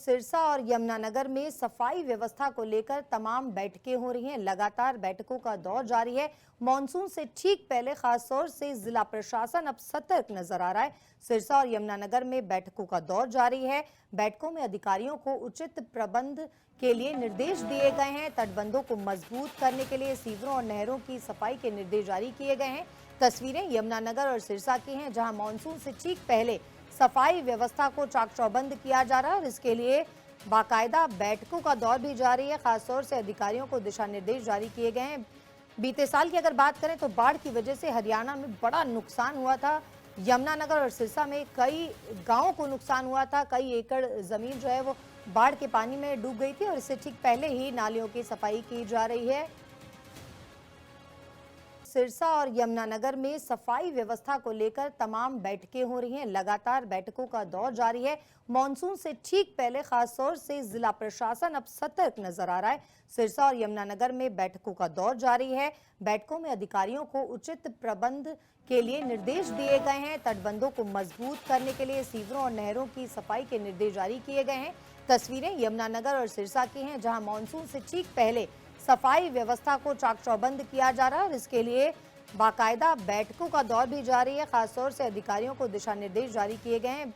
सिरसा और यमुनानगर में सफाई व्यवस्था को लेकर तमाम बैठकें हो रही हैं। लगातार बैठकों का दौर जारी है। मॉनसून से ठीक पहले खासतौर से जिला प्रशासन अब सतर्क नजर आ रहा है। सिरसा और यमुनानगर में बैठकों का दौर जारी है। बैठकों में अधिकारियों को उचित प्रबंध के लिए निर्देश दिए गए हैं। तटबंधों को मजबूत करने के लिए सीवरों और नहरों की सफाई के निर्देश जारी किए गए हैं। तस्वीरें यमुनानगर और सिरसा की हैं, जहां मॉनसून से ठीक पहले सफाई व्यवस्था को चाक चौबंद किया जा रहा है और इसके लिए बाकायदा बैठकों का दौर भी जारी है। खासतौर से अधिकारियों को दिशा निर्देश जारी किए गए हैं। बीते साल की अगर बात करें तो बाढ़ की वजह से हरियाणा में बड़ा नुकसान हुआ था। यमुनानगर और सिरसा में कई गांवों को नुकसान हुआ था। कई एकड़ जमीन जो है वो बाढ़ के पानी में डूब गई थी और इससे ठीक पहले ही नालियों की सफाई की जा रही है। सिरसा और यमुनानगर में सफाई व्यवस्था को लेकर तमाम बैठकें हो रही हैं। लगातार बैठकों का दौर जारी है। मॉनसून से ठीक पहले खासतौर से जिला प्रशासन अब सतर्क नजर आ रहा है। सिरसा और यमुनानगर में बैठकों का दौर जारी है। बैठकों में अधिकारियों को उचित प्रबंध के लिए निर्देश दिए गए हैं। तटबंधों को मजबूत करने के लिए सीवरों और नहरों की सफाई के निर्देश जारी किए गए हैं। तस्वीरें यमुनानगर और सिरसा की हैं, जहां मॉनसून से ठीक पहले सफाई व्यवस्था को चाक चौबंद किया जा रहा है और इसके लिए बाकायदा बैठकों का दौर भी जारी है। खासतौर से अधिकारियों को दिशा निर्देश जारी किए गए हैं।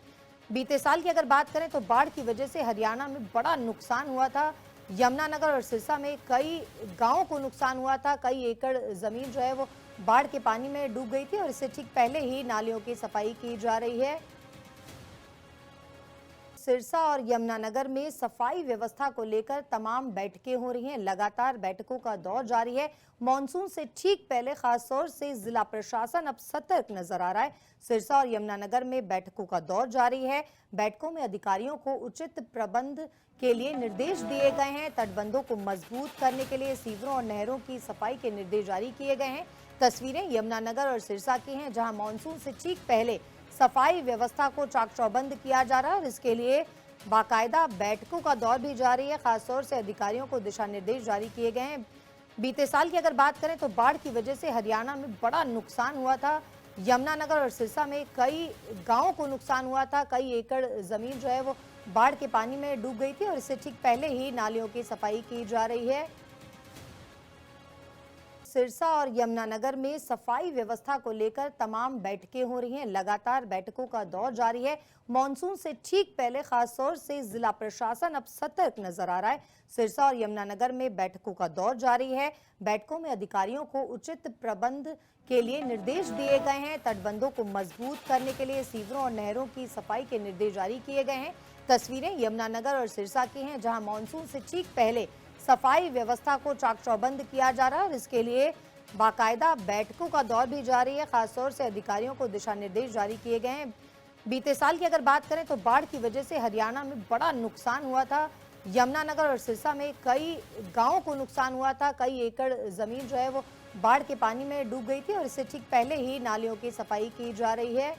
बीते साल की अगर बात करें तो बाढ़ की वजह से हरियाणा में बड़ा नुकसान हुआ था। यमुनानगर और सिरसा में कई गांवों को नुकसान हुआ था। कई एकड़ जमीन जो है वो बाढ़ के पानी में डूब गई थी और इससे ठीक पहले ही नालियों की सफाई की जा रही है। सिरसा और यमुनानगर में सफाई व्यवस्था को लेकर तमाम बैठकें हो रही हैं। लगातार बैठकों का दौर जारी है। मॉनसून से ठीक पहले खासतौर से जिला प्रशासन अब सतर्क नजर आ रहा है। सिरसा और यमुनानगर में बैठकों का दौर जारी है। बैठकों में अधिकारियों को उचित प्रबंध के लिए निर्देश दिए गए हैं। तटबंधों को मजबूत करने के लिए सीवरों और नहरों की सफाई के निर्देश जारी किए गए हैं। तस्वीरें यमुनानगर और सिरसा की हैं, जहां मॉनसून से ठीक पहले सफाई व्यवस्था को चाक चौबंद किया जा रहा है और इसके लिए बाकायदा बैठकों का दौर भी जारी है। खासतौर से अधिकारियों को दिशा निर्देश जारी किए गए हैं। बीते साल की अगर बात करें तो बाढ़ की वजह से हरियाणा में बड़ा नुकसान हुआ था। यमुनानगर और सिरसा में कई गांवों को नुकसान हुआ था। कई एकड़ जमीन जो है वो बाढ़ के पानी में डूब गई थी और इससे ठीक पहले ही नालियों की सफाई की जा रही है। सिरसा और यमुनानगर में सफाई व्यवस्था को लेकर तमाम बैठकें हो रही हैं। लगातार बैठकों का दौर जारी है। मॉनसून से ठीक पहले खासतौर से जिला प्रशासन अब सतर्क नजर आ रहा है। सिरसा और यमुनानगर में बैठकों का दौर जारी है। बैठकों में अधिकारियों को उचित प्रबंध के लिए निर्देश दिए गए हैं। तटबंधों को मजबूत करने के लिए सीवरों और नहरों की सफाई के निर्देश जारी किए गए हैं। तस्वीरें यमुनानगर और सिरसा की हैं, जहां मॉनसून से ठीक पहले सफाई व्यवस्था को चाक चौबंद किया जा रहा है और इसके लिए बाकायदा बैठकों का दौर भी जारी है। खासतौर से अधिकारियों को दिशा निर्देश जारी किए गए हैं। बीते साल की अगर बात करें तो बाढ़ की वजह से हरियाणा में बड़ा नुकसान हुआ था। यमुनानगर और सिरसा में कई गांवों को नुकसान हुआ था। कई एकड़ जमीन जो है वो बाढ़ के पानी में डूब गई थी और इससे ठीक पहले ही नालियों की सफाई की जा रही है।